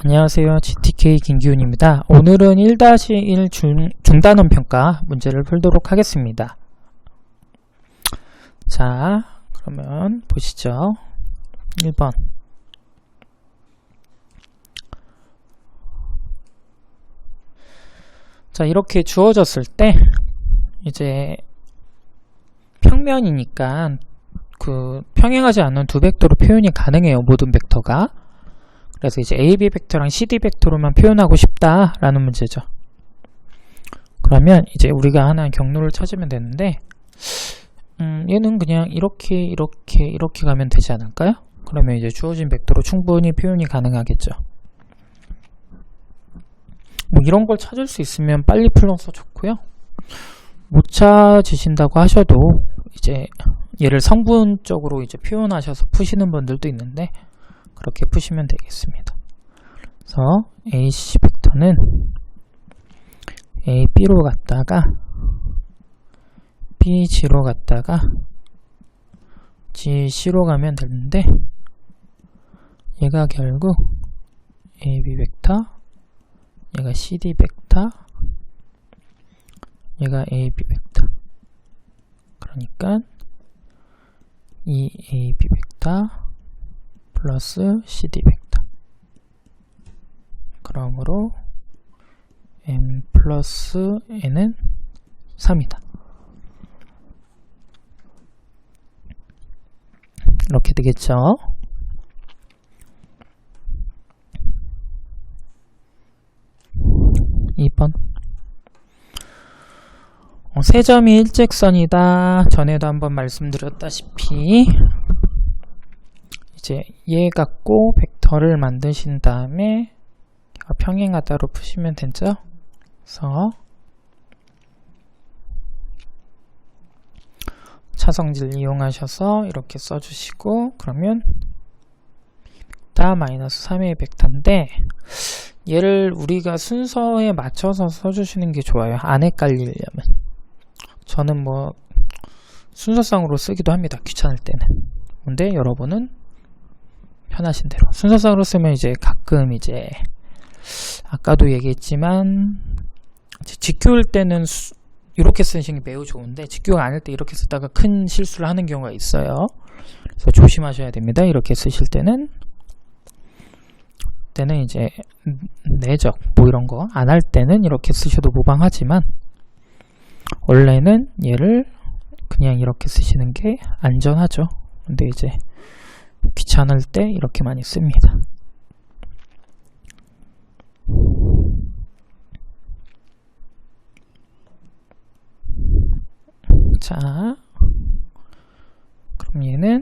안녕하세요. GTK 김기훈입니다. 오늘은 1-1 중단원 평가 문제를 풀도록 하겠습니다. 자, 그러면 보시죠. 1번. 자, 이렇게 주어졌을 때 이제 평면이니까 그 평행하지 않는 두 벡터로 표현이 가능해요. 모든 벡터가. 그래서 이제 AB 벡터랑 CD 벡터로만 표현하고 싶다라는 문제죠. 그러면 이제 우리가 하나 경로를 찾으면 되는데 얘는 그냥 이렇게 가면 되지 않을까요? 그러면 이제 주어진 벡터로 충분히 표현이 가능하겠죠. 뭐 이런 걸 찾을 수 있으면 빨리 풀어서 좋고요. 못 찾으신다고 하셔도 이제 얘를 성분적으로 이제 표현하셔서 푸시는 분들도 있는데 그렇게 푸시면 되겠습니다. 그래서 AC 벡터는 AB로 갔다가 BG로 갔다가 GC로 가면 되는데 얘가 결국 AB 벡터, 얘가 CD 벡터, 얘가 AB 벡터. 그러니까 이 AB 벡터 플러스 CD 벡터. 그러므로 M 플러스 N은 3이다. 이렇게 되겠죠. (2번) 세 점이 일직선이다. 전에도 한번 말씀드렸다시피 이제 얘 갖고 벡터를 만드신 다음에 평행하다로 푸시면 되죠. 그래서 차성질 이용하셔서 이렇게 써주시고, 그러면 벡터 마이너스 3의 벡터인데 얘를 우리가 순서에 맞춰서 써주시는 게 좋아요. 안 헷갈리려면. 저는 뭐 순서상으로 쓰기도 합니다. 귀찮을 때는. 근데 여러분은 편하신 대로. 순서상으로 쓰면 이제 가끔 이제 아까도 얘기했지만 직교일 때는 이렇게 쓰시는 게 매우 좋은데 직교가 아닐 때 이렇게 쓰다가 큰 실수를 하는 경우가 있어요. 그래서 조심하셔야 됩니다. 이렇게 쓰실 때는 이제 내적 뭐 이런 거 안 할 때는 이렇게 쓰셔도 무방하지만 원래는 얘를 그냥 이렇게 쓰시는 게 안전하죠. 근데 이제 귀찮을 때 이렇게 많이 씁니다. 자, 그럼 얘는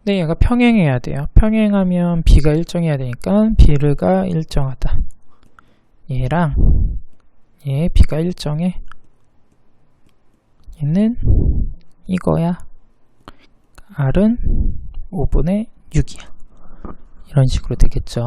얘가 평행해야 돼요. 평행하면 B가 일정해야 되니까 B가 일정하다. 얘랑 얘 B가 일정해. 얘는 이거야. R은 5분의 6이야. 이런 식으로 되겠죠.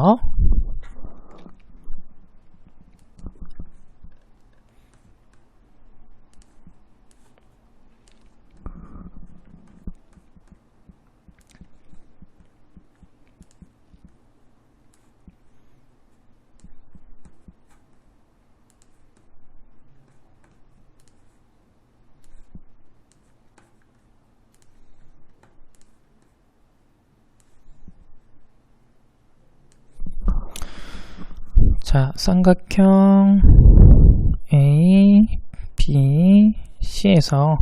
자, 삼각형 A, B, C에서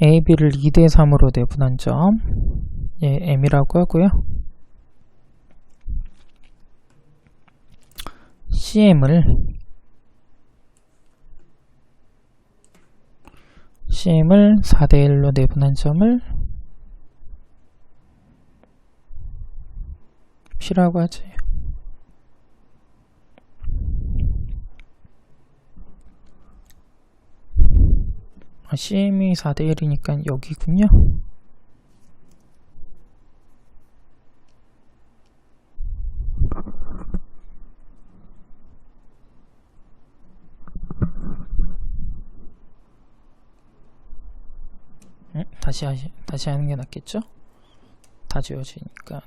A, B를 2대3으로 내분한 점, 얘 M이라고 하고요. CM을 4대1로 내분한 점을 P라고 하지. CM이 4대1이니까 여기군요. 다시 하는 게 낫겠죠? 다 지워지니까.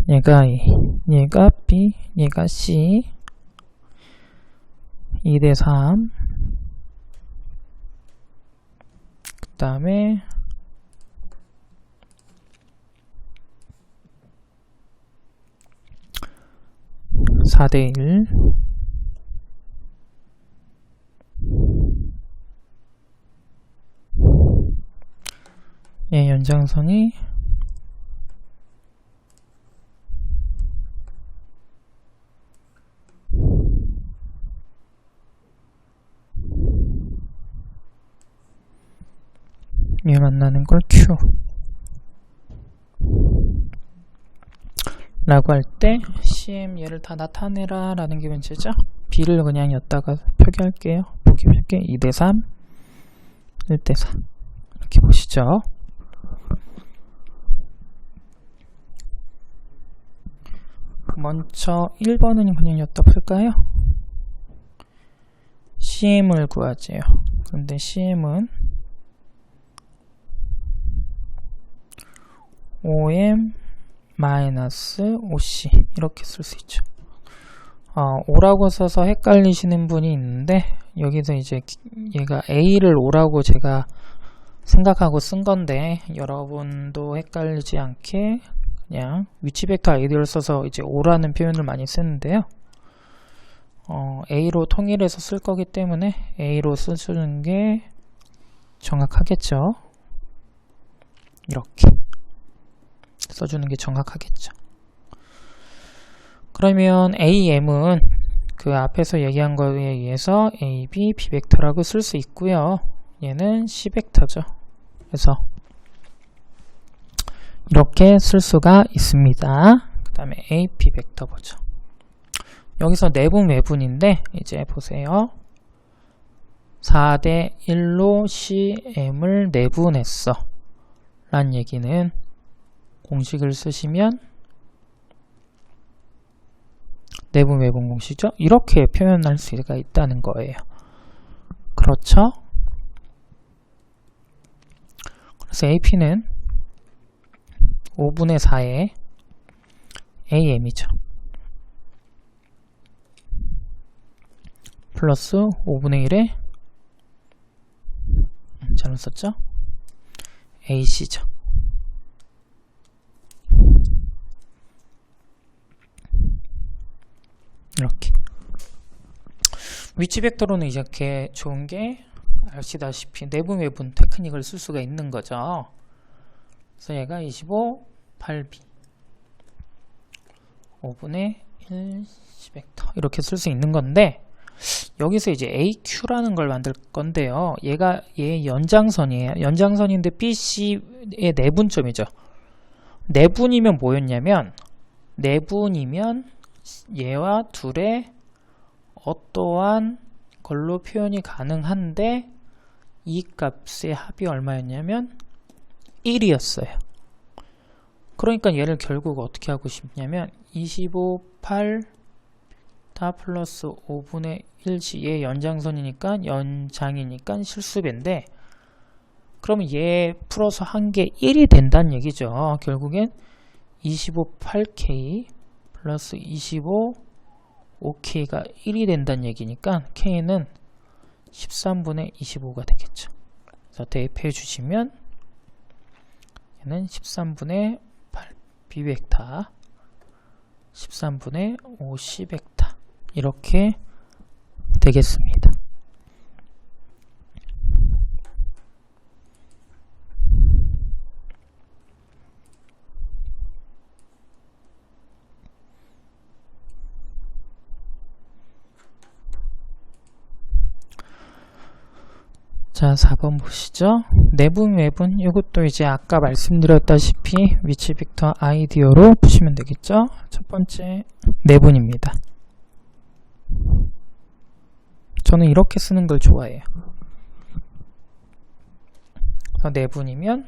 얘가 A, 얘가 B, 얘가 C, 2대3, 그 다음에 4대1, 얘 연장선이 얘 만나는 걸 Q 라고 할 때 CM 얘를 다 나타내라 라는 게 문제죠. B를 그냥 였다가 표기할게요. 표기할게 2대3 1대4 이렇게 보시죠. 먼저 1번은 그냥 였다 풀까요? CM을 구하지요. 근데 CM은 OM 마이너스 OC 이렇게 쓸 수 있죠. O라고 써서 헷갈리시는 분이 있는데 여기서 이제 얘가 A를 O라고 제가 생각하고 쓴 건데 여러분도 헷갈리지 않게 그냥 위치 벡터 아이디어를 써서 이제 O라는 표현을 많이 쓰는데요. A로 통일해서 쓸 거기 때문에 A로 써주는 게 정확하겠죠. 이렇게 써주는 게 정확하겠죠. 그러면 AM은 그 앞에서 얘기한 거에 의해서 AB, B벡터라고 쓸 수 있고요. 얘는 C벡터죠. 그래서 이렇게 쓸 수가 있습니다. 그 다음에 AP 벡터 보죠. 여기서 내분 외분인데 이제 보세요. 4대 1로 CM을 내분했어 란 얘기는 공식을 쓰시면 내분 외분 공식이죠. 이렇게 표현할 수가 있다는 거예요. 그렇죠? 그래서 AP는 5분의 4의 AM이죠. 플러스 5분의 1의 잘못 썼죠? AC죠. 이렇게 위치 벡터로는 이렇게 좋은 게 아시다시피 내분 외분 테크닉을 쓸 수가 있는 거죠. 그래서 얘가 25, 8b 5분의 1 C벡터 이렇게 쓸 수 있는 건데 여기서 이제 AQ라는 걸 만들 건데요. 얘가 얘 연장선이에요. 연장선인데 BC의 내분점이죠. 내분이면 뭐였냐면 내분이면 얘와 둘의 어떠한 걸로 표현이 가능한데 이 값의 합이 얼마였냐면 1이었어요. 그러니까 얘를 결국 어떻게 하고 싶냐면 25, 8 다 플러스 5분의 1씩 얘 연장선이니까 연장이니까 실수배인데 그러면 얘 풀어서 한 게 1이 된다는 얘기죠. 결국엔 25, 8K 플러스 25, 5K가 1이 된다는 얘기니까 K는 13분의 25가 되겠죠. 그래서 대입해 주시면 얘는 13분의 8 B벡터 13분의 5 C벡터 이렇게 되겠습니다. 자, 4번 보시죠. 내분 외분 이것도 이제 아까 말씀드렸다시피 위치 벡터 아이디어로 푸시면 되겠죠. 첫 번째 내분입니다. 저는 이렇게 쓰는 걸 좋아해요. 내분이면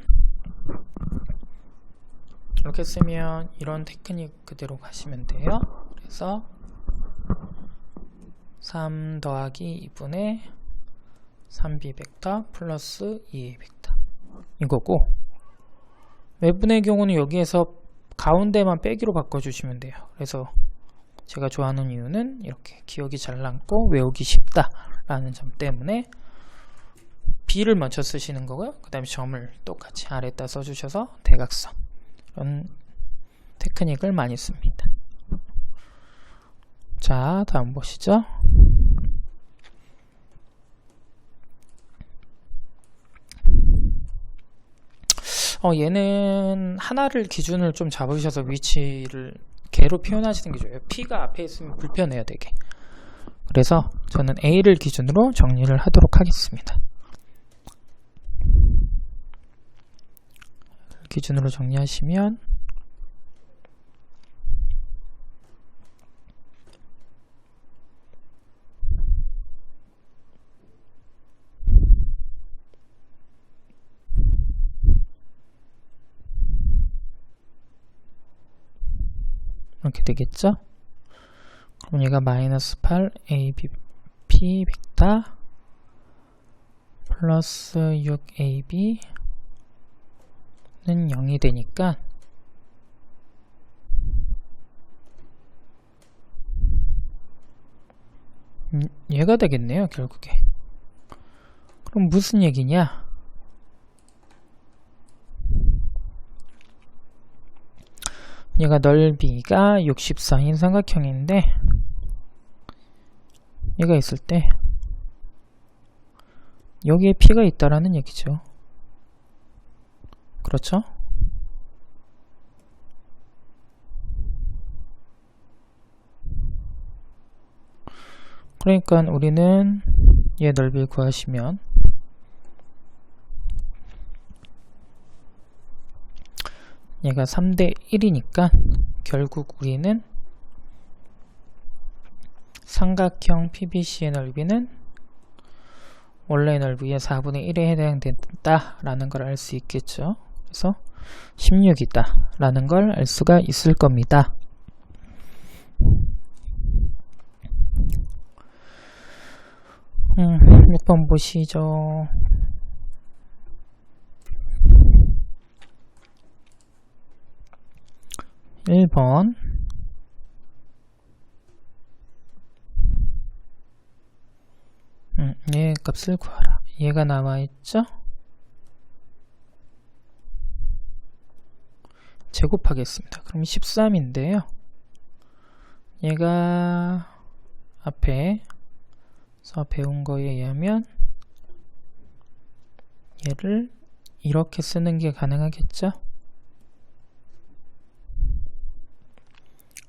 이렇게 쓰면 이런 테크닉 그대로 가시면 돼요. 그래서 3 더하기 2분의 3b 벡터 플러스 2a 벡터 이거고, 외분의 경우는 여기에서 가운데만 빼기로 바꿔주시면 돼요. 그래서 제가 좋아하는 이유는 이렇게 기억이 잘 남고 외우기 쉽다 라는 점 때문에 b를 먼저 쓰시는 거고요. 그 다음에 점을 똑같이 아래에다 써주셔서 대각선, 이런 테크닉을 많이 씁니다. 자, 다음 보시죠. 얘는 하나를 기준을 좀 잡으셔서 위치를 개로 표현하시는 게 좋아요. P가 앞에 있으면 불편해요, 되게. 그래서 저는 A를 기준으로 정리를 하도록 하겠습니다. 기준으로 정리하시면 이렇게 되겠죠? 그럼 얘가 마이너스 8 AB P 벡터 플러스 6 AB 는 0이 되니까 얘가 되겠네요, 결국에. 그럼 무슨 얘기냐? 얘가 넓이가 64인 삼각형인데 얘가 있을 때 여기에 P가 있다라는 얘기죠. 그렇죠? 그러니까 우리는 얘 넓이를 구하시면 얘가 3대 1이니까 결국 우리는 삼각형 PBC의 넓이는 원래 넓이의 4분의 1에 해당된다 라는 걸 알 수 있겠죠. 그래서 16이다 라는 걸 알 수가 있을 겁니다. 음, 6번 보시죠. (1번) 얘 값을 구하라. 얘가 나와있죠? 제곱하겠습니다. 그럼 13인데요. 얘가 앞에서 배운 거에 의하면 얘를 이렇게 쓰는 게 가능하겠죠?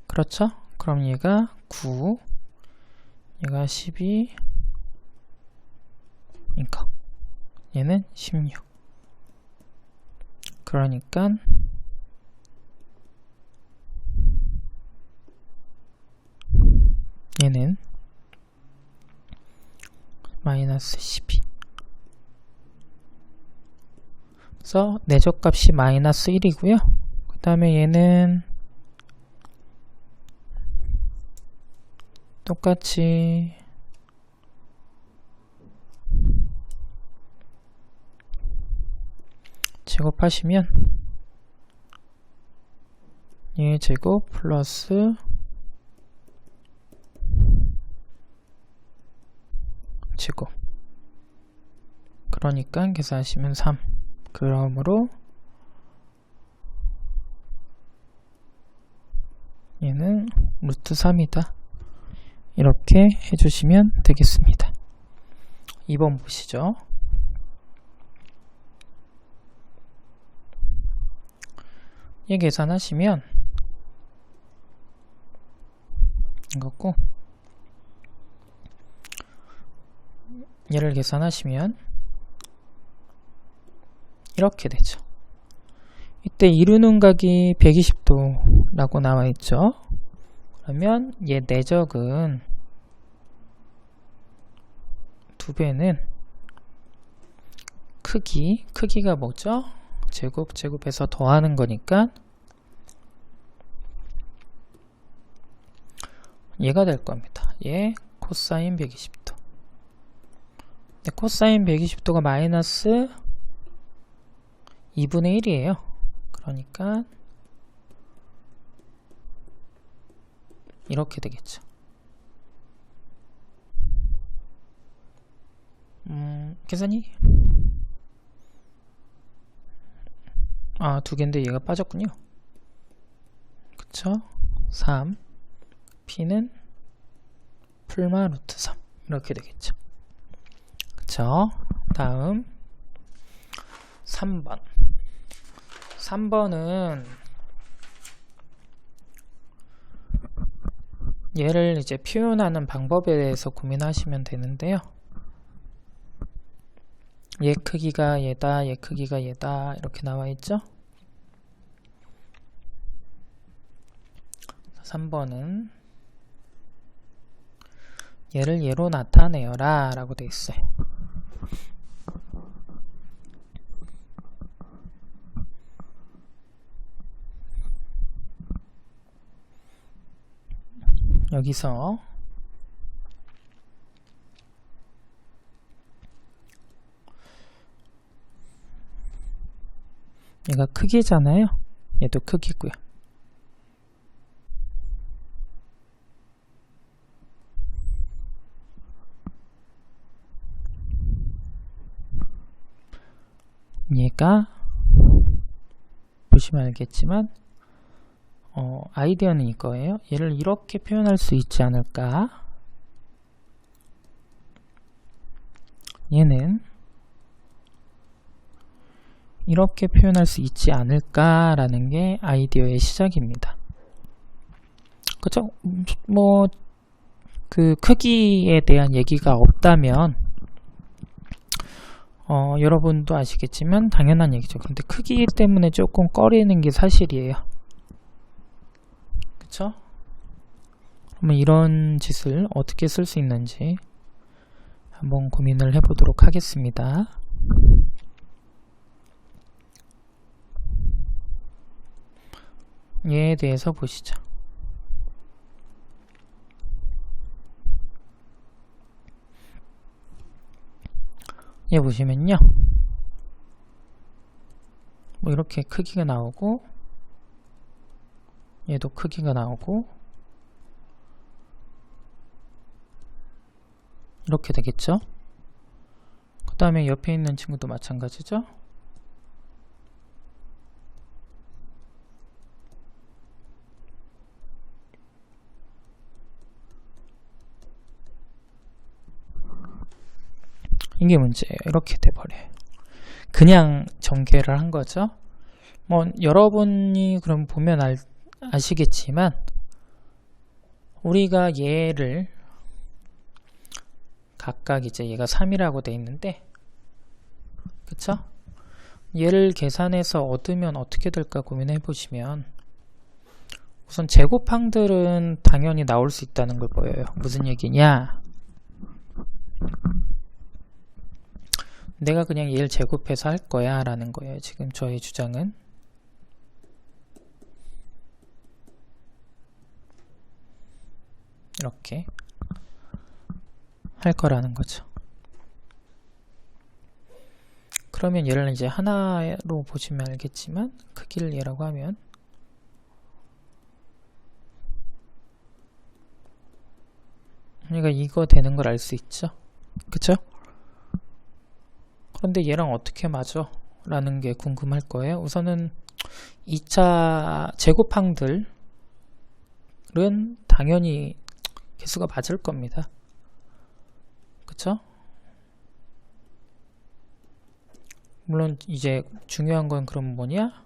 그렇죠? 그럼 얘가 9, 얘가 12, 그러니까 얘는 16. 그러니까 얘는 마이너스 12. 그래서 내적값이 마이너스 1이고요. 그 다음에 얘는 똑같이 제곱하시면 얘 제곱 플러스 제곱, 그러니까 계산하시면 3. 그러므로 얘는 루트 3이다 이렇게 해주시면 되겠습니다. 2번 보시죠. 얘 계산하시면 이거고, 얘를 계산하시면 이렇게 되죠. 이때 이루는 각이 120도 라고 나와 있죠. 그러면 얘 내적은 2배는 크기가 뭐죠? 제곱해서 더하는 거니까 얘가 될 겁니다. 얘 코사인 120도. 코사인 120도가 마이너스 2분의 1이에요. 그러니까 이렇게 되겠죠. 계산이? 두 개인데 얘가 빠졌군요. 그쵸? 3 P는 풀마 루트 3 이렇게 되겠죠. 그쵸? 다음 3번. 3번은 얘를 이제 표현하는 방법에 대해서 고민하시면 되는데요. 얘 크기가 얘다, 얘 크기가 얘다 이렇게 나와 있죠. 3번은 얘를 얘로 나타내어라 라고 되어 있어요. 여기서 얘가 크기잖아요. 얘도 크기고요. 얘가 보시면 알겠지만 아이디어는 이거예요. 얘를 이렇게 표현할 수 있지 않을까? 얘는 이렇게 표현할 수 있지 않을까라는 게 아이디어의 시작입니다. 그쵸? 뭐 그 크기에 대한 얘기가 없다면 여러분도 아시겠지만 당연한 얘기죠. 근데 크기 때문에 조금 꺼리는 게 사실이에요. 그쵸? 그러면 이런 짓을 어떻게 쓸 수 있는지 한번 고민을 해보도록 하겠습니다. 얘에 대해서 보시죠. 얘 보시면요. 뭐 이렇게 크기가 나오고 얘도 크기가 나오고 이렇게 되겠죠. 그 다음에 옆에 있는 친구도 마찬가지죠. 이게 문제예요. 이렇게 돼버려요. 그냥 전개를 한 거죠. 뭐 여러분이 그럼 보면 아시겠지만 우리가 얘를 각각 이제 얘가 3이라고 돼 있는데 그쵸? 얘를 계산해서 얻으면 어떻게 될까 고민해 보시면 우선 제곱항들은 당연히 나올 수 있다는 걸 보여요. 무슨 얘기냐? 내가 그냥 얘를 제곱해서 할 거야 라는 거예요. 지금 저의 주장은. 이렇게 할 거라는 거죠. 그러면 얘를 이제 하나로 보시면 알겠지만 크기를 얘라고 하면 그러니까 이거 되는 걸 알 수 있죠. 그쵸? 그런데 얘랑 어떻게 맞아? 라는 게 궁금할 거예요. 우선은 2차 제곱항들은 당연히 개수가 맞을 겁니다. 그쵸? 물론 이제 중요한 건 그럼 뭐냐?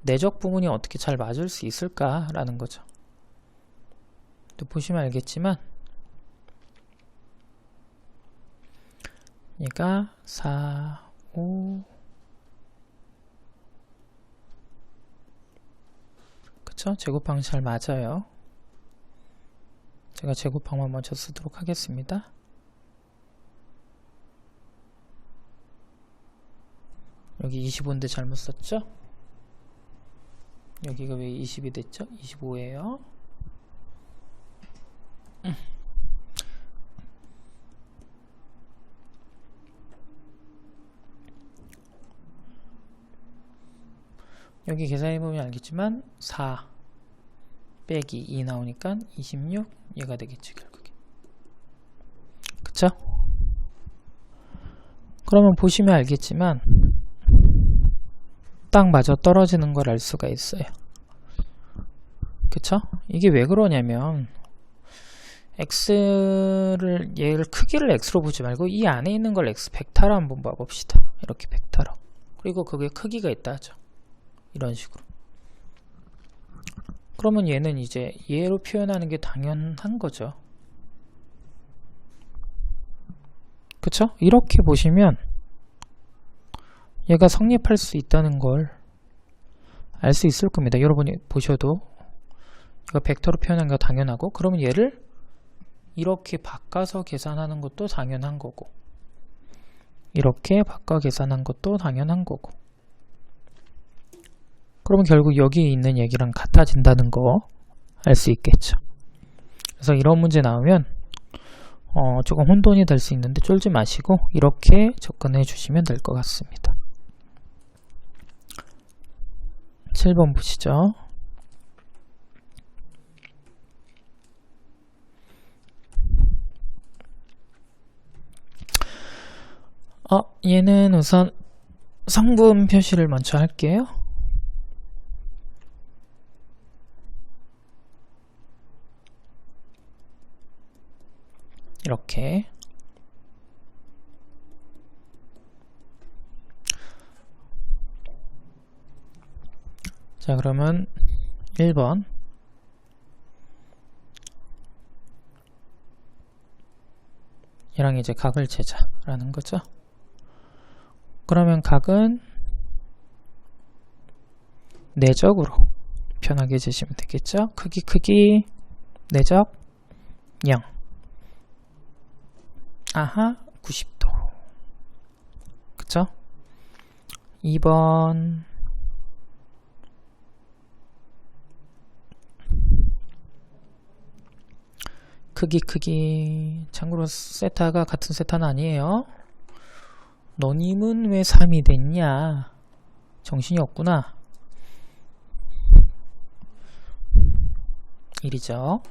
내적 부분이 어떻게 잘 맞을 수 있을까? 라는 거죠. 또 보시면 알겠지만 얘가 4, 5 그쵸? 제곱항 잘 맞아요. 제가 제곱항만 먼저 쓰도록 하겠습니다. 여기 25인데 잘못 썼죠? 여기가 왜 20이 됐죠? 25예요. 여기 계산해보면 알겠지만 4 빼기 2 나오니까 26 얘가 되겠죠, 결국에. 그쵸? 그러면 보시면 알겠지만 딱 맞아 떨어지는 걸 알 수가 있어요. 그쵸? 이게 왜 그러냐면 얘를 크기를 x로 보지 말고 이 안에 있는 걸 x 벡터로 한번 봐봅시다. 이렇게 벡터로. 그리고 그게 크기가 있다 하죠. 이런 식으로. 그러면 얘는 이제 얘로 표현하는 게 당연한 거죠. 그쵸? 이렇게 보시면 얘가 성립할 수 있다는 걸 알 수 있을 겁니다. 여러분이 보셔도 이거 벡터로 표현하는 게 당연하고, 그러면 얘를 이렇게 바꿔서 계산하는 것도 당연한 거고, 이렇게 바꿔 계산한 것도 당연한 거고, 그러면 결국 여기 있는 얘기랑 같아진다는 거 알 수 있겠죠. 그래서 이런 문제 나오면 조금 혼돈이 될 수 있는데 쫄지 마시고 이렇게 접근해 주시면 될 것 같습니다. 7번 보시죠. 얘는 우선 성분 표시를 먼저 할게요. 이렇게. 자, 그러면 1번. 얘랑 이제 각을 재자라는 거죠. 그러면 각은 내적으로 편하게 재시면 되겠죠. 크기 내적 0. 아하, 90도. 그쵸? 2번. 크기. 참고로 세타가 같은 세타는 아니에요. 너님은 왜 3이 됐냐? 정신이 없구나. 1이죠.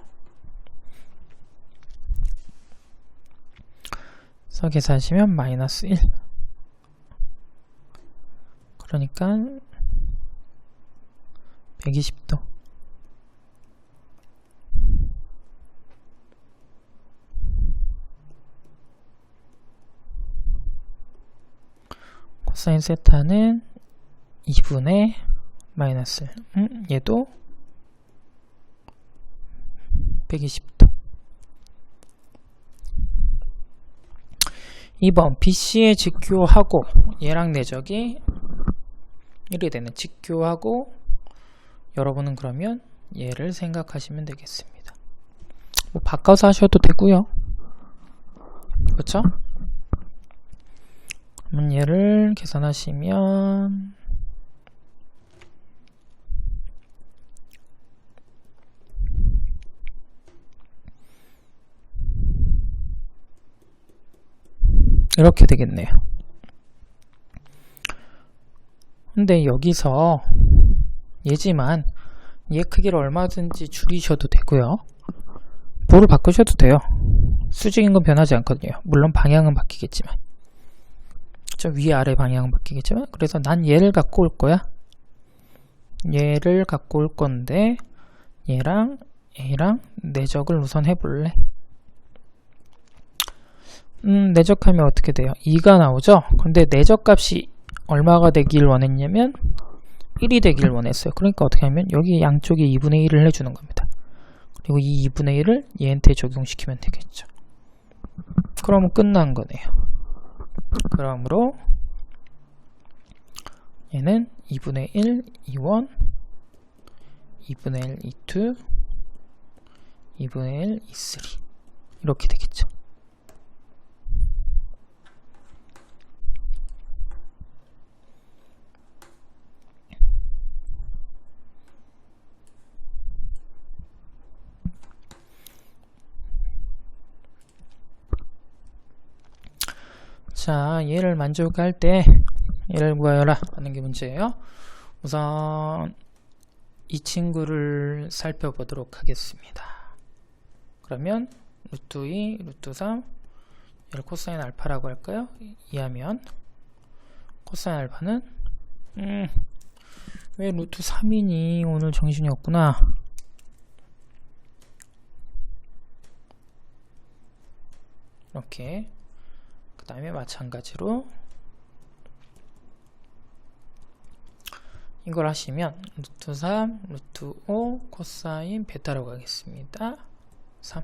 그래서 계산하시면 마이너스 1. 그러니까 120도. 코사인 세타는 2분의 마이너스 1. 얘도 120도. 2번 BC에 직교하고 얘랑 내적이 1이 되는 직교하고, 여러분은 그러면 얘를 생각하시면 되겠습니다. 뭐 바꿔서 하셔도 되고요. 그렇죠? 그러면 얘를 계산하시면 이렇게 되겠네요. 근데 여기서 얘지만 얘 크기를 얼마든지 줄이셔도 되고요. 볼을 바꾸셔도 돼요. 수직인 건 변하지 않거든요. 물론 방향은 바뀌겠지만, 저 위아래 방향은 바뀌겠지만, 그래서 난 얘를 갖고 올 거야. 얘를 갖고 올 건데 얘랑 A랑 내적을 우선 해볼래. 내적하면 어떻게 돼요? 2가 나오죠? 근데 내적값이 얼마가 되길 원했냐면 1이 되길 원했어요. 그러니까 어떻게 하면 여기 양쪽에 2분의 1을 해주는 겁니다. 그리고 이 2분의 1을 얘한테 적용시키면 되겠죠. 그러면 끝난 거네요. 그러므로 얘는 2분의 1 E1, 2분의 1 E2, 2분의 1 E3 이렇게 되겠죠. 자, 얘를 만족할 때 얘를 구하여라 하는 게 문제예요. 우선 이 친구를 살펴보도록 하겠습니다. 그러면 루트 2, 루트 3 얘를 코사인 알파라고 할까요? 이하면 코사인 알파는 왜 루트 3이니? 오늘 정신이 없구나. 이렇게 그 다음에 마찬가지로 이걸 하시면 루트 3, 루트 5 코사인 베타라고 하겠습니다. 3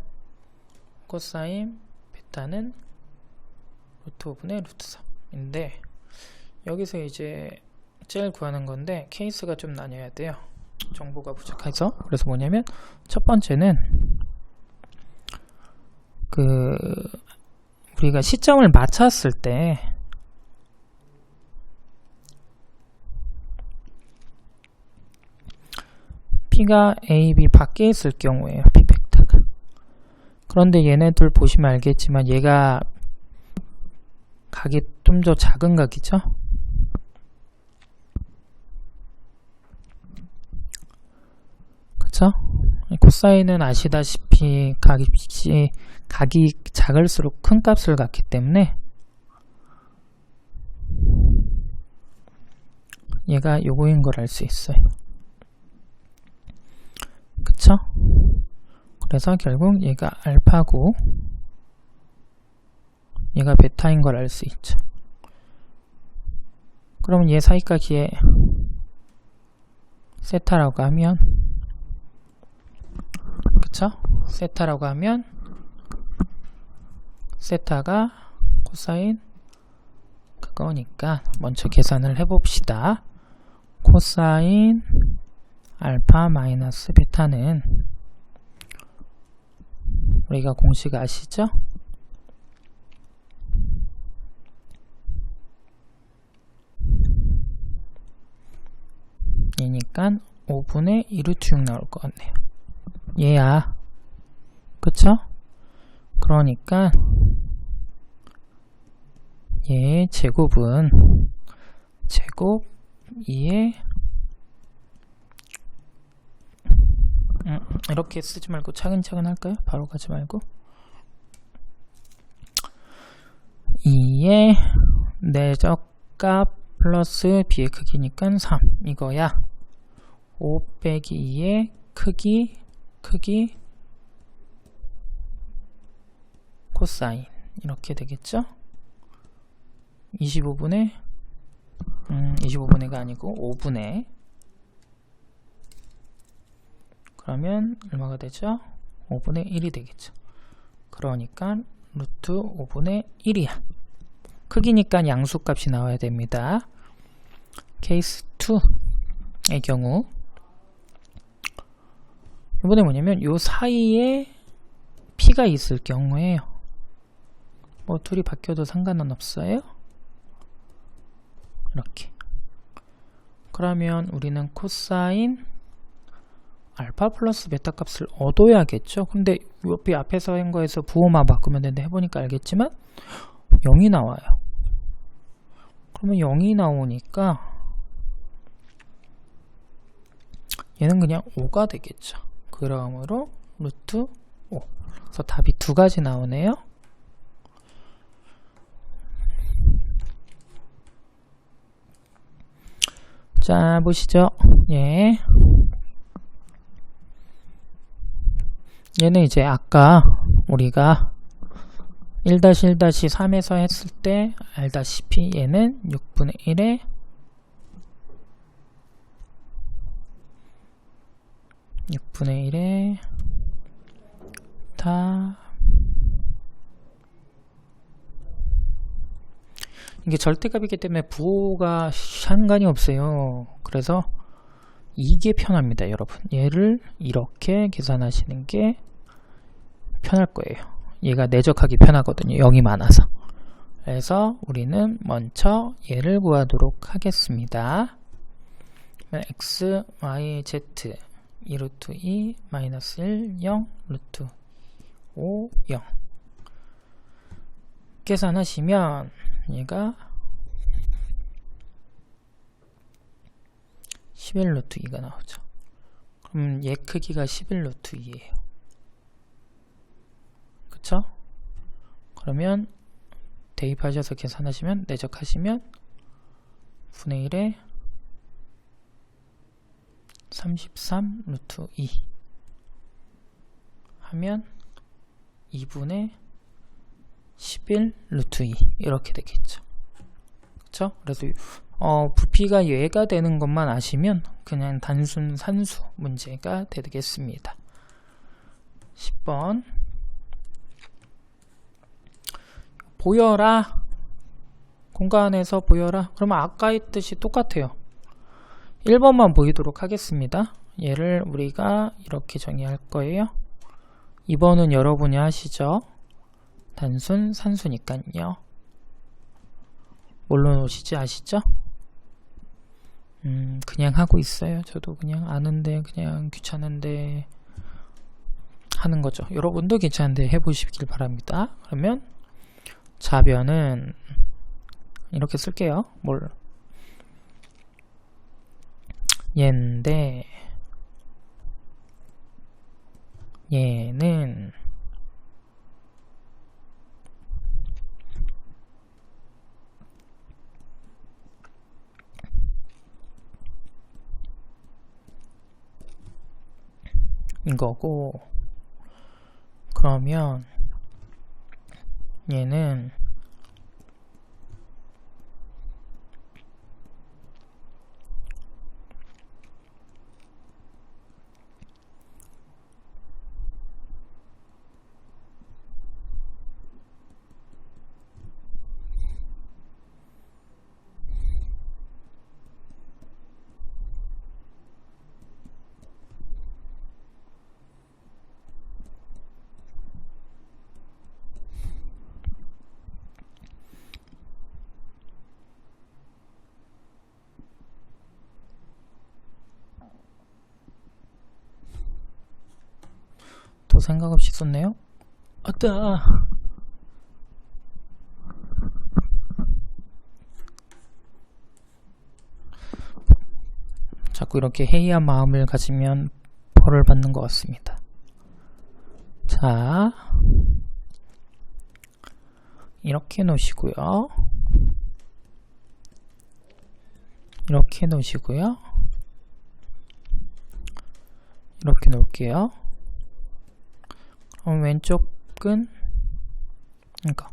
코사인 베타는 루트 5분의 루트 3인데 여기서 이제 제일 구하는 건데 케이스가 좀 나뉘어야 돼요. 정보가 부족해서. 그래서 뭐냐면 첫 번째는 우리가 시점을 맞췄을 때 P가 A, B 밖에 있을 경우에요. P 벡터가. 그런데 얘네들 보시면 알겠지만 얘가 각이 좀 더 작은 각이죠. 그쵸? 코사인은 아시다시피 각이 작을수록 큰 값을 갖기 때문에 얘가 요거인 걸 알 수 있어요. 그쵸? 그래서 결국 얘가 알파고 얘가 베타인 걸 알 수 있죠. 그러면 얘 사이각이 세타라고 하면 그쵸? 세타라고 하면 세타가 코사인 그거니까 먼저 계산을 해봅시다. 코사인 알파 마이너스 베타는 우리가 공식 아시죠? 얘니까 5분의 2루트 6 나올 것 같네요. 얘야. 그쵸? 그러니까 얘의 제곱은 제곱 2에 이렇게 쓰지 말고 차근차근 할까요? 바로 가지 말고 2의 내적값 플러스 b의 크기니까 3 이거야. 5 빼기 2의 크기 코사인 이렇게 되겠죠? 25분의 25분의가 아니고 5분의 그러면 얼마가 되죠? 5분의 1이 되겠죠. 그러니까 루트 5분의 1이야. 크기니까 양수값이 나와야 됩니다. 케이스 2의 경우 이번에 뭐냐면 요 사이에 P가 있을 경우에요. 뭐 둘이 바뀌어도 상관은 없어요. 이렇게. 그러면 우리는 코사인 알파 플러스 베타 값을 얻어야겠죠. 근데 옆에 앞에서 한 거에서 부호만 바꾸면 되는데 해보니까 알겠지만 0이 나와요. 그러면 0이 나오니까 얘는 그냥 5가 되겠죠. 그러므로 루트 5. 그래서 답이 두 가지 나오네요. 자, 보시죠. 예. 얘는 이제 아까 우리가 1-1-3에서 했을 때 알다시피 얘는 6분의 1에 6분의 1에 다 이게 절대값이기 때문에 부호가 상관이 없어요. 그래서 이게 편합니다, 여러분. 얘를 이렇게 계산하시는 게 편할 거예요. 얘가 내적하기 편하거든요. 0이 많아서. 그래서 우리는 먼저 얘를 구하도록 하겠습니다. x, y, z 2 루트 2 마이너스 1 0 루트 5 0 계산하시면 얘가 11 루트 2가 나오죠. 그럼 얘 크기가 11 루트 2예요. 그쵸? 그러면 대입하셔서 계산하시면, 내적하시면 분의 1에 33 루트 2 하면 2분의 11 루트 2 이렇게 되겠죠. 그쵸? 그래서 부피가 얘가 되는 것만 아시면 그냥 단순 산수 문제가 되겠습니다. 10번 보여라. 공간에서 보여라. 그러면 아까 했듯이 똑같아요. 1번만 보이도록 하겠습니다. 얘를 우리가 이렇게 정의할 거예요. 2번은 여러분이 하시죠. 단순 산수니까요. 뭘로 놓으시지 아시죠? 그냥 하고 있어요. 저도 그냥 아는데 그냥 귀찮은데 하는 거죠. 여러분도 괜찮은데 해보시길 바랍니다. 그러면 좌변은 이렇게 쓸게요. 얘인데 얘는 이거고, 그러면 얘는 또 생각 없이 썼네요. 아따. 자꾸 이렇게 해이한 마음을 가지면 벌을 받는 것 같습니다. 자, 이렇게 놓으시고요. 이렇게 놓으시고요. 이렇게 놓을게요. 그럼 왼쪽은 그러니까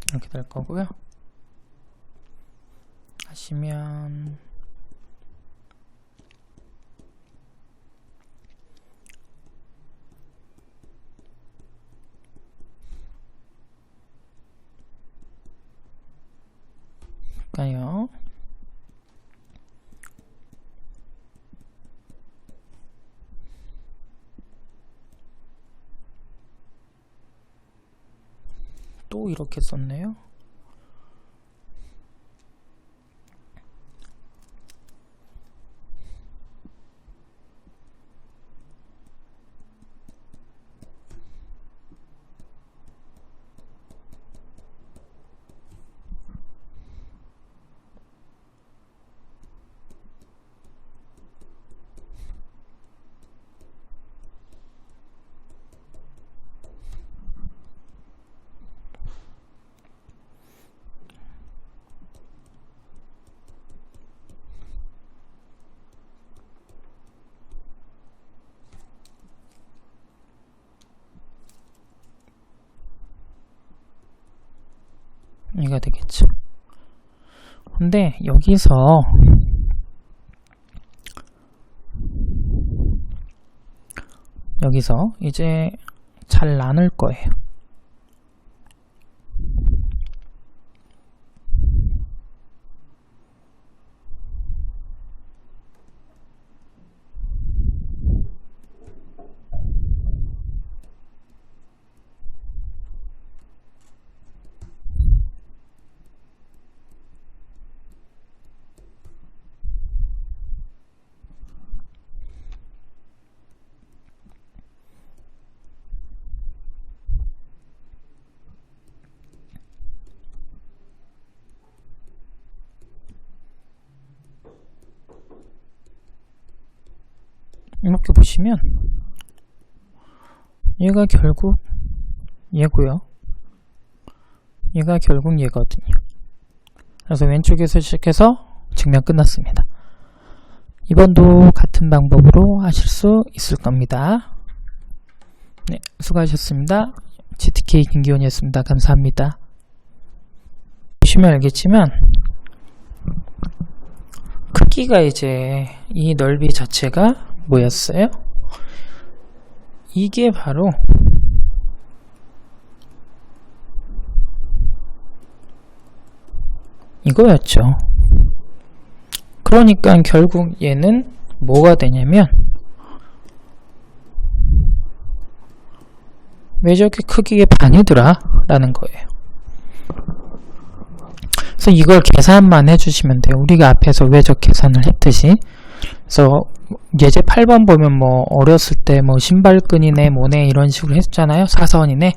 이렇게 될 거고요. 하시면 볼까요? 또 이렇게 썼네요. 이가 되겠죠. 근데 여기서 이제 잘 나눌 거예요. 이렇게 보시면 얘가 결국 얘고요. 얘가 결국 얘거든요. 그래서 왼쪽에서 시작해서 증명 끝났습니다. 이번도 같은 방법으로 하실 수 있을 겁니다. 네, 수고하셨습니다. GTK 김기훈이었습니다. 감사합니다. 보시면 알겠지만 크기가 이제 이 넓이 자체가 뭐였어요? 이게 바로 이거였죠. 그러니까 결국 얘는 뭐가 되냐면 외적의 크기의 반이더라 라는 거예요. 그래서 이걸 계산만 해주시면 돼요. 우리가 앞에서 외적 계산을 했듯이. 그래서 예제 8번 보면 뭐 어렸을 때 뭐 신발끈이네 뭐네 이런 식으로 했잖아요. 사선이네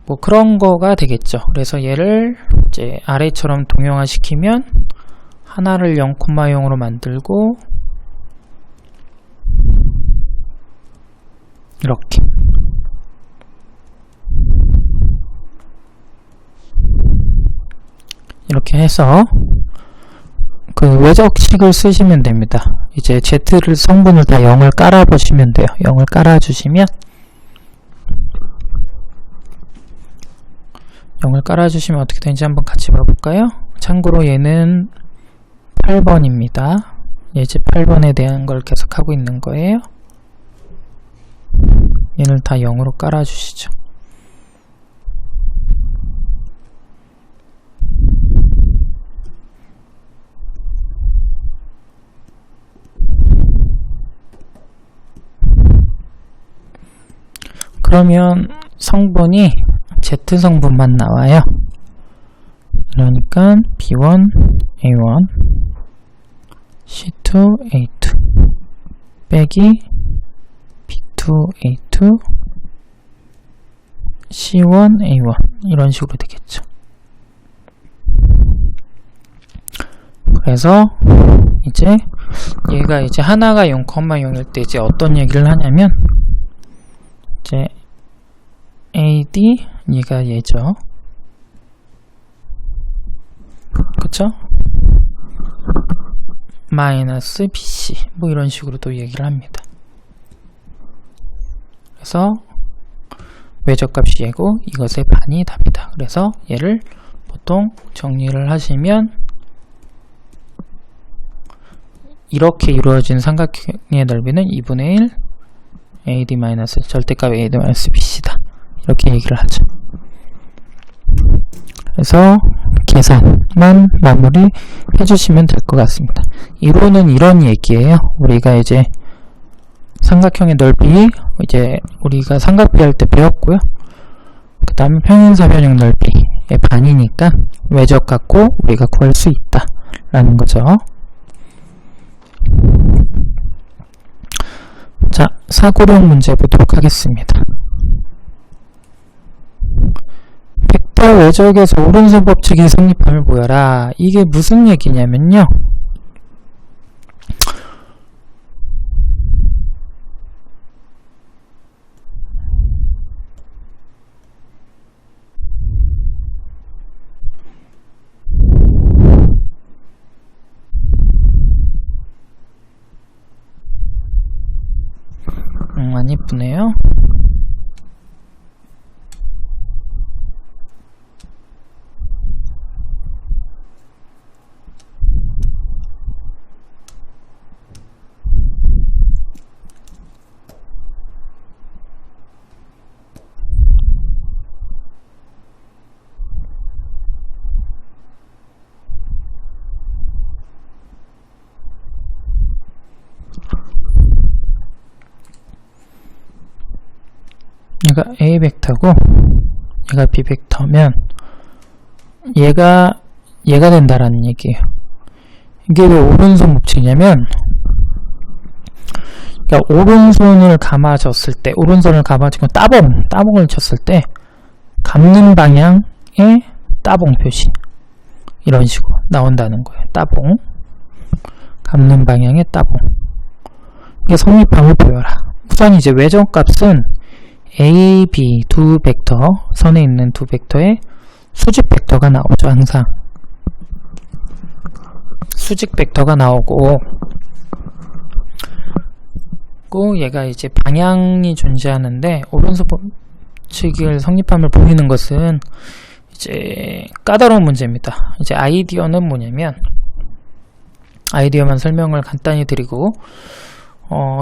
뭐 그런 거가 되겠죠. 그래서 얘를 이제 아래처럼 동영화 시키면 하나를 0,0으로 만들고 이렇게 해서 그 외적식을 쓰시면 됩니다. 이제 Z를 성분을 다 0을 깔아 보시면 돼요. 0을 깔아 주시면 0을 깔아 주시면 어떻게 되는지 한번 같이 봐볼까요? 참고로 얘는 8번입니다. 예제 8번에 대한 걸 계속 하고 있는 거예요. 얘를 다 0으로 깔아 주시죠. 그러면 성분이 Z 성분만 나와요. 그러니까 B1, A1, C2, A2 빼기 B2, A2, C1, A1 이런 식으로 되겠죠. 그래서 이제 얘가 이제 하나가 0,0일 때 이제 어떤 얘기를 하냐면 이제 AD 얘가 얘죠. 그쵸? 마이너스 BC 뭐 이런 식으로 또 얘기를 합니다. 그래서 외적값이 얘고 이것의 반이 답이다. 그래서 얘를 보통 정리를 하시면 이렇게 이루어진 삼각형의 넓이는 2분의 1 AD 마이너스 절대값 AD 마이너스 BC다. 이렇게 얘기를 하죠. 그래서 계산만 마무리 해주시면 될 것 같습니다. 이론은 이런 얘기예요. 우리가 이제 삼각형의 넓이 이제 우리가 삼각비 할 때 배웠고요. 그 다음에 평행사변형 넓이의 반이니까 외적 갖고 우리가 구할 수 있다 라는 거죠. 자, 사고력 문제 보도록 하겠습니다. 벡터 외적에서 오른손 법칙이 성립함을 보여라. 이게 무슨 얘기냐면요. 안 이쁘네요. 얘가 A 벡터고 얘가 B 벡터면 얘가 된다라는 얘기예요. 이게 왜 오른손 법칙이냐면 그러니까 오른손을 감아줬을 때 오른손을 감아주고 따봉을 쳤을 때 감는 방향의 따봉 표시 이런 식으로 나온다는 거예요. 따봉 감는 방향의 따봉. 성립함을 보여라. 우선 이제 외전값은 A, B 두 벡터, 선에 있는 두 벡터의 수직 벡터가 나오죠. 항상 수직 벡터가 나오고, 얘가 이제 방향이 존재하는데, 오른손 법칙을 성립함을 보이는 것은 이제 까다로운 문제입니다. 이제 아이디어는 뭐냐면, 아이디어만 설명을 간단히 드리고,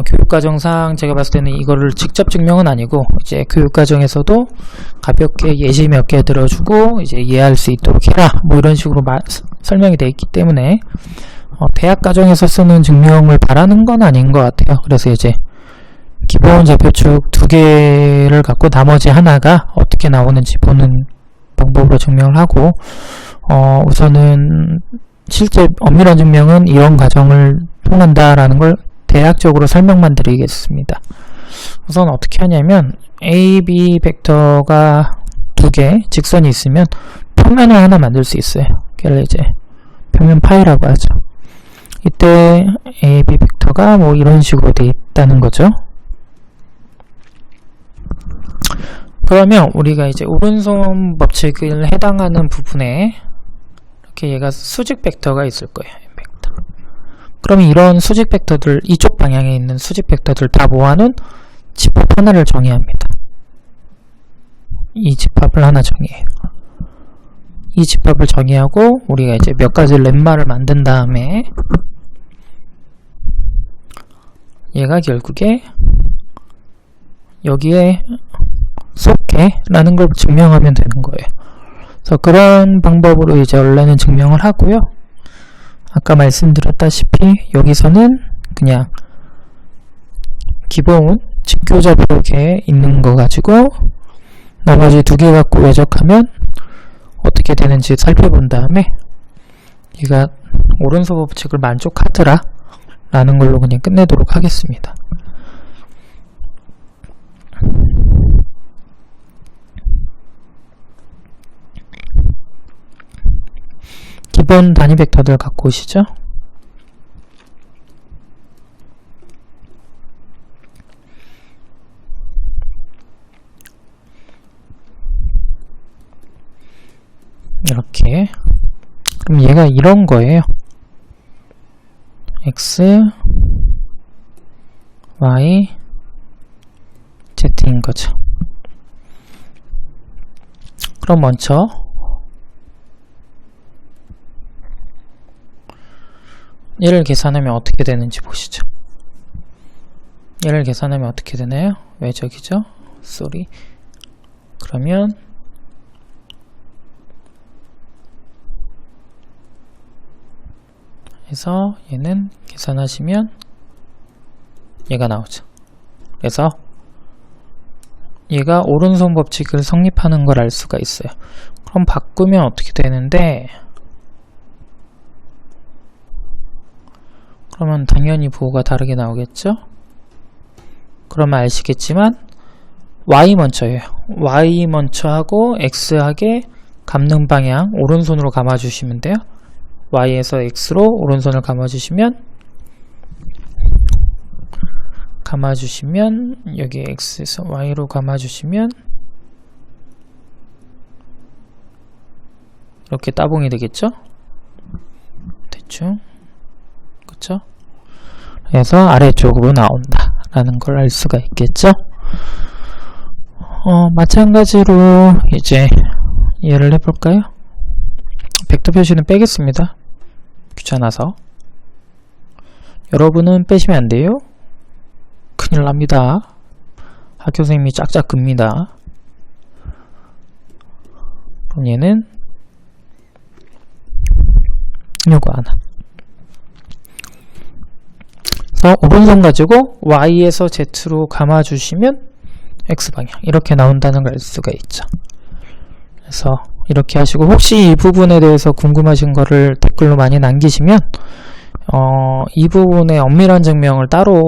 교육과정상 제가 봤을 때는 이거를 직접 증명은 아니고, 이제 교육과정에서도 가볍게 예시 몇 개 들어주고 이제 이해할 수 있도록 해라, 뭐 이런 식으로 설명이 되어 있기 때문에 대학과정에서 쓰는 증명을 바라는 건 아닌 것 같아요. 그래서 이제 기본 좌표축 두 개를 갖고 나머지 하나가 어떻게 나오는지 보는 방법으로 증명을 하고, 우선은 실제 엄밀한 증명은 이런 과정을 통한다라는 걸 대략적으로 설명만 드리겠습니다. 우선 어떻게 하냐면, A, B 벡터가 두 개 직선이 있으면 평면을 하나 만들 수 있어요. 걔를 이제 평면 파이라고 하죠. 이때 A, B 벡터가 뭐 이런 식으로 되어 있다는 거죠. 그러면 우리가 이제 오른손 법칙을 해당하는 부분에 이렇게 얘가 수직 벡터가 있을 거예요. 벡터. 그러면 이런 수직 벡터들, 이쪽 방향에 있는 수직 벡터들 다 모아놓은 집합 하나를 정의합니다. 이 집합을 하나 정의해요. 이 집합을 정의하고 우리가 이제 몇 가지 렘마를 만든 다음에 얘가 결국에 여기에 속해 라는 걸 증명하면 되는 거예요. 그래서 그런 방법으로 이제 원래는 증명을 하고요. 아까 말씀드렸다시피 여기서는 그냥 기본 직교좌표에 있는 거 가지고 나머지 두 개 갖고 외적하면 어떻게 되는지 살펴본 다음에 얘가 오른손 법칙을 만족하더라 라는 걸로 그냥 끝내도록 하겠습니다. 기본 단위 벡터들 갖고 오시죠. 이렇게. 그럼 얘가 이런 거예요. X, Y, Z인 거죠. 그럼 먼저 얘를 계산하면 어떻게 되는지 보시죠. 얘를 계산하면 어떻게 되나요? 외적이죠? 쏘리. 그러면 해서 얘는 계산하시면 얘가 나오죠. 그래서 얘가 오른손 법칙을 성립하는 걸 알 수가 있어요. 그럼 바꾸면 어떻게 되는데, 그러면 당연히 부호가 다르게 나오겠죠? 그러면 아시겠지만 Y 먼저예요. Y 먼저 하고 X하게 감는 방향 오른손으로 감아주시면 돼요. Y에서 X로 오른손을 감아주시면 여기 X에서 Y로 감아주시면 이렇게 따봉이 되겠죠? 대충. 그쵸? 그래서 아래쪽으로 나온다 라는 걸 알 수가 있겠죠? 마찬가지로 이제 얘를 해볼까요? 벡터 표시는 빼겠습니다. 귀찮아서. 여러분은 빼시면 안 돼요. 큰일 납니다. 학교 선생님이 짝짝 끕니다. 그럼 얘는 요거 하나. 그래서 오른손 가지고 Y에서 Z로 감아주시면 X방향 이렇게 나온다는 걸 알 수가 있죠. 그래서 이렇게 하시고, 혹시 이 부분에 대해서 궁금하신 거를 댓글로 많이 남기시면 이 부분의 엄밀한 증명을 따로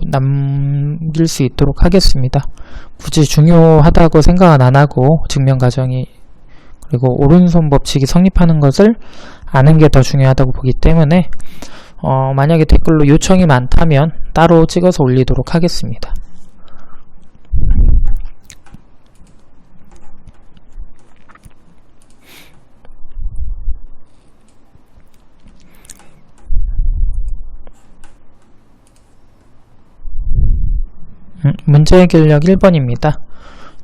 남길 수 있도록 하겠습니다. 굳이 중요하다고 생각은 안 하고 증명 과정이, 그리고 오른손 법칙이 성립하는 것을 아는 게 더 중요하다고 보기 때문에 만약에 댓글로 요청이 많다면 따로 찍어서 올리도록 하겠습니다. 문제 해결력 1번입니다.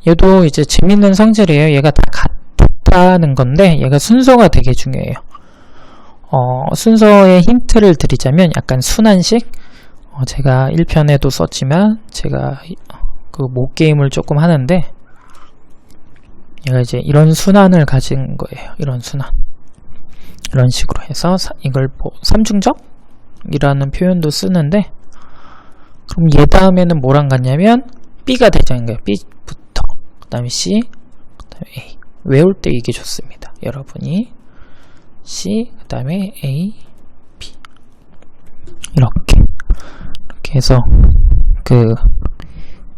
얘도 이제 재밌는 성질이에요. 얘가 다 같다는 건데 얘가 순서가 되게 중요해요. 순서의 힌트를 드리자면 약간 순환식, 제가 1편에도 썼지만 제가 그 모게임을 조금 하는데 얘가 이제 이런 순환을 가진 거예요. 이런 순환, 이런 식으로 해서 이걸 뭐 삼중적이라는 표현도 쓰는데, 그럼 얘 다음에는 뭐랑 같냐면 B가 대장인 거예요. B부터 그 다음에 C, 그 다음에 A. 외울 때 이게 좋습니다. 여러분이 C, 그 다음에 A, B 이렇게 해서 그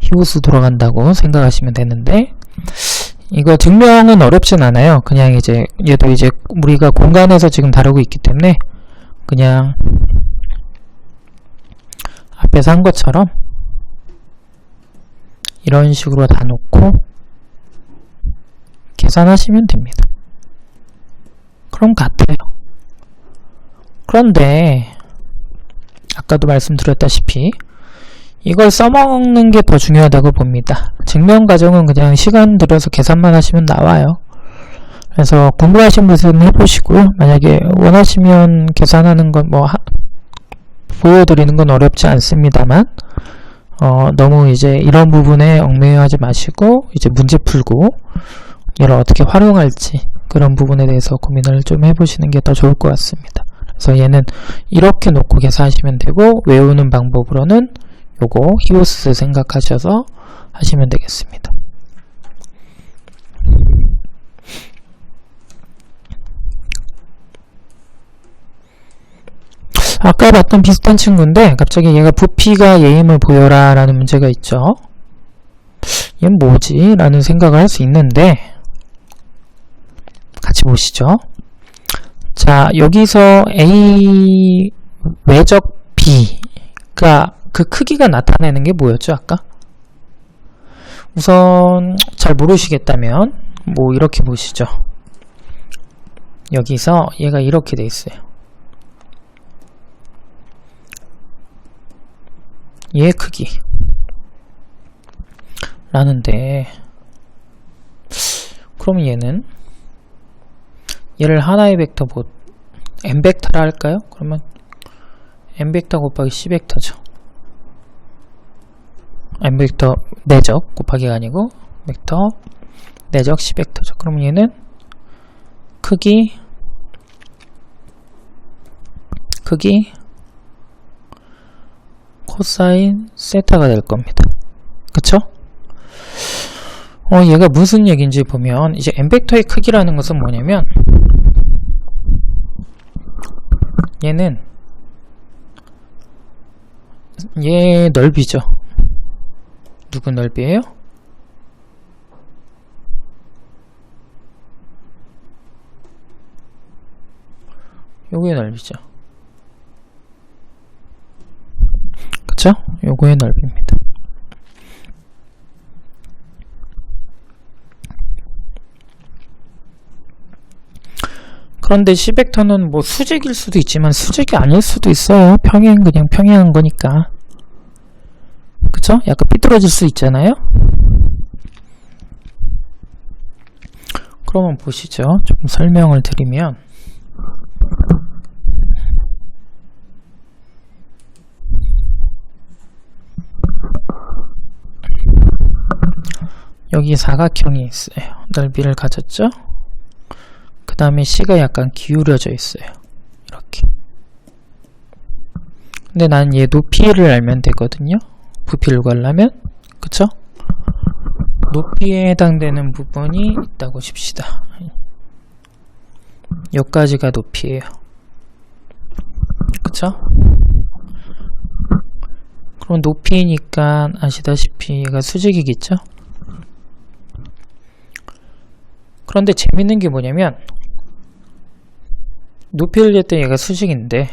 히오스 돌아간다고 생각하시면 되는데, 이거 증명은 어렵진 않아요. 그냥 이제 얘도 이제 우리가 공간에서 지금 다루고 있기 때문에 그냥 앞에서 한 것처럼 이런 식으로 다 놓고 계산하시면 됩니다. 그럼 같아요. 그런데 아까도 말씀드렸다시피 이걸 써먹는 게 더 중요하다고 봅니다. 증명 과정은 그냥 시간 들여서 계산만 하시면 나와요. 그래서 궁금하신 분은 해보시고요. 만약에 원하시면 계산하는 건 뭐 보여드리는 건 어렵지 않습니다만 너무 이제 이런 부분에 얽매여하지 마시고 이제 문제 풀고 얘를 어떻게 활용할지 그런 부분에 대해서 고민을 좀 해보시는 게 더 좋을 것 같습니다. 그래서 얘는 이렇게 놓고 계산하시면 되고, 외우는 방법으로는 요거 히오스 생각하셔서 하시면 되겠습니다. 아까 봤던 비슷한 친구인데 갑자기 얘가 부피가 얘 힘을 보여라 라는 문제가 있죠. 얘는 뭐지? 라는 생각을 할 수 있는데 같이 보시죠. 자, 여기서 A 외적 B가 그 크기가 나타내는 게 뭐였죠? 아까? 우선 잘 모르시겠다면 뭐 이렇게 보시죠. 여기서 얘가 이렇게 돼 있어요. 얘의 크기 라는데, 그럼 얘를 하나의 벡터 n 벡터라 할까요? 그러면 n 벡터 곱하기 c 벡터죠. n 벡터 내적 곱하기가 아니고 벡터 내적 c 벡터죠. 그럼 얘는 크기 코사인 세타가 될 겁니다. 그쵸? 얘가 무슨 얘기인지 보면, 이제 n 벡터의 크기라는 것은 뭐냐면 얘는 얘 넓이죠. 누구 넓이에요? 요거의 넓이죠. 그쵸? 요거의 넓이입니다. 그런데 C벡터는 뭐 수직일 수도 있지만 수직이 아닐 수도 있어요. 평행, 그냥 평행한 거니까. 그쵸? 약간 삐뚤어질 수 있잖아요. 그러면 보시죠. 조금 설명을 드리면, 여기 사각형이 있어요. 넓이를 가졌죠? 그 다음에 C가 약간 기울여져 있어요. 이렇게. 근데 난 얘 높이를 알면 되거든요. 부피를 구하려면. 그쵸? 높이에 해당되는 부분이 있다고 칩시다. 여기까지가 높이에요. 그쵸? 그럼 높이니까 아시다시피 얘가 수직이겠죠? 그런데 재밌는 게 뭐냐면, 높이를 잴 때 얘가 수직인데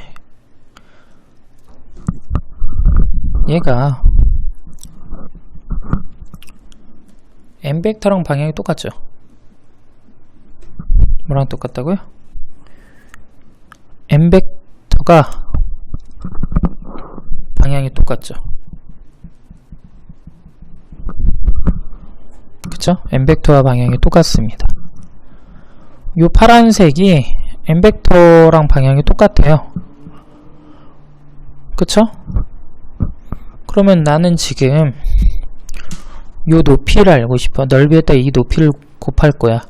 얘가 n벡터랑 방향이 똑같죠? 뭐랑 똑같다고요? n벡터가 방향이 똑같죠? 그쵸? n벡터와 방향이 똑같습니다. 요 파란색이 n벡터랑 방향이 똑같아요. 그쵸? 그러면 나는 지금 요 높이를 알고 싶어. 넓이에다 이 높이를 곱할 거야.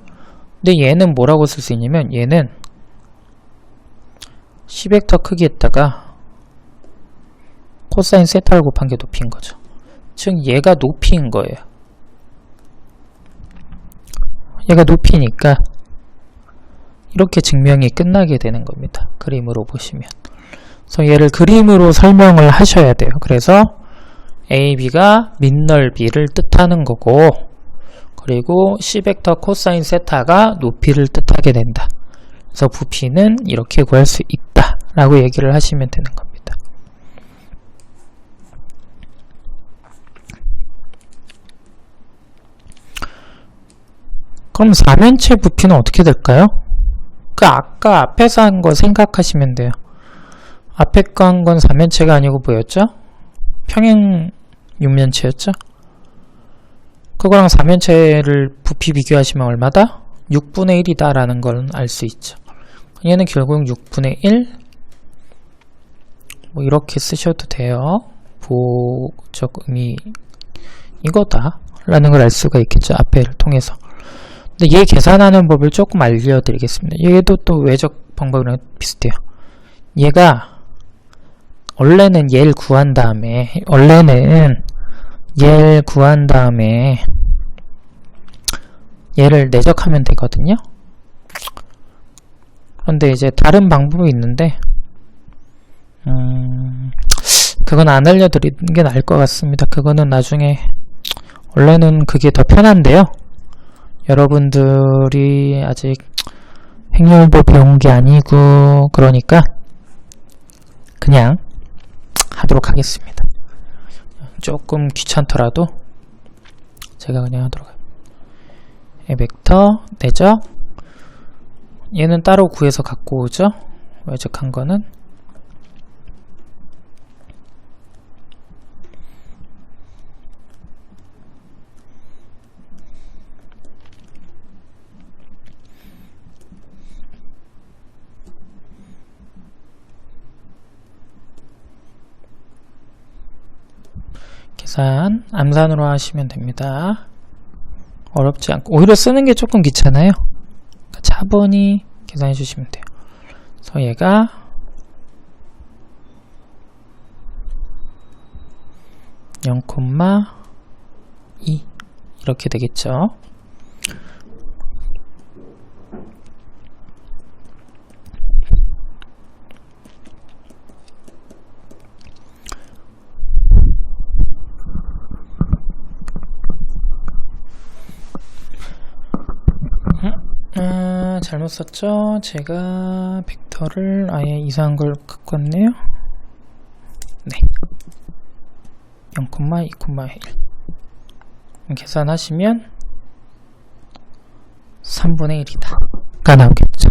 근데 얘는 뭐라고 쓸 수 있냐면 얘는 C벡터 크기에다가 코사인 세타를 곱한 게 높이인 거죠. 즉 얘가 높이인 거예요. 얘가 높이니까 이렇게 증명이 끝나게 되는 겁니다. 그림으로 보시면. 그래서 얘를 그림으로 설명을 하셔야 돼요. 그래서 A, B가 밑넓이를 뜻하는 거고, 그리고 C벡터 코사인 세타가 높이를 뜻하게 된다. 그래서 부피는 이렇게 구할 수 있다 라고 얘기를 하시면 되는 겁니다. 그럼 사면체 부피는 어떻게 될까요? 그 아까 앞에서 한 거 생각하시면 돼요. 앞에 거 한 건 사면체가 아니고 뭐였죠? 평행 육면체였죠? 그거랑 사면체를 부피 비교하시면 얼마다? 6분의 1이다 라는 걸 알 수 있죠. 얘는 결국 6분의 1 뭐 이렇게 쓰셔도 돼요. 보적 의미 이거다 라는 걸 알 수가 있겠죠. 앞에를 통해서. 근데 얘 계산하는 법을 조금 알려드리겠습니다. 얘도 또 외적 방법이랑 비슷해요. 얘가 원래는 얘를 구한 다음에 얘를 내적하면 되거든요. 그런데 이제 다른 방법이 있는데 그건 안 알려드리는 게 나을 것 같습니다. 그거는 나중에 원래는 그게 더 편한데요. 여러분들이 아직 행렬도 배운 게 아니고 그러니까 그냥 하도록 하겠습니다. 조금 귀찮더라도 제가 그냥 하도록 할게요. 벡터 내적 얘는 따로 구해서 갖고 오죠. 외적한 거는 계산 암산으로 하시면 됩니다. 어렵지 않고 오히려 쓰는 게 조금 귀찮아요. 그러니까 차분히 계산해 주시면 돼요. 그래서 얘가 0,2 이렇게 되겠죠. 잘못 썼죠? 제가 벡터를 아예 이상한 걸 갖고 왔네요. 네. 0,2,1 계산하시면 3분의 1이다 가 나오겠죠.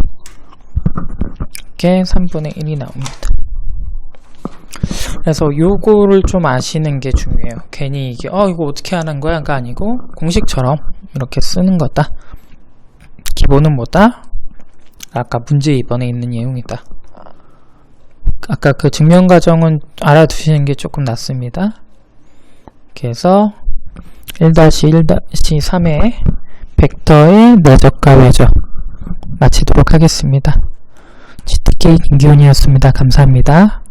이렇게 3분의 1이 나옵니다. 그래서 요거를 좀 아시는 게 중요해요. 괜히 이게 이거 어떻게 하는 거야? 가 아니고 공식처럼 이렇게 쓰는 거다. 기본은 뭐다? 아까 문제 2번에 있는 내용이다. 아까 그 증명 과정은 알아두시는 게 조금 낫습니다. 그래서 1-1-3의 벡터의 내적과 외적 마치도록 하겠습니다. GTK 김기훈이었습니다. 감사합니다.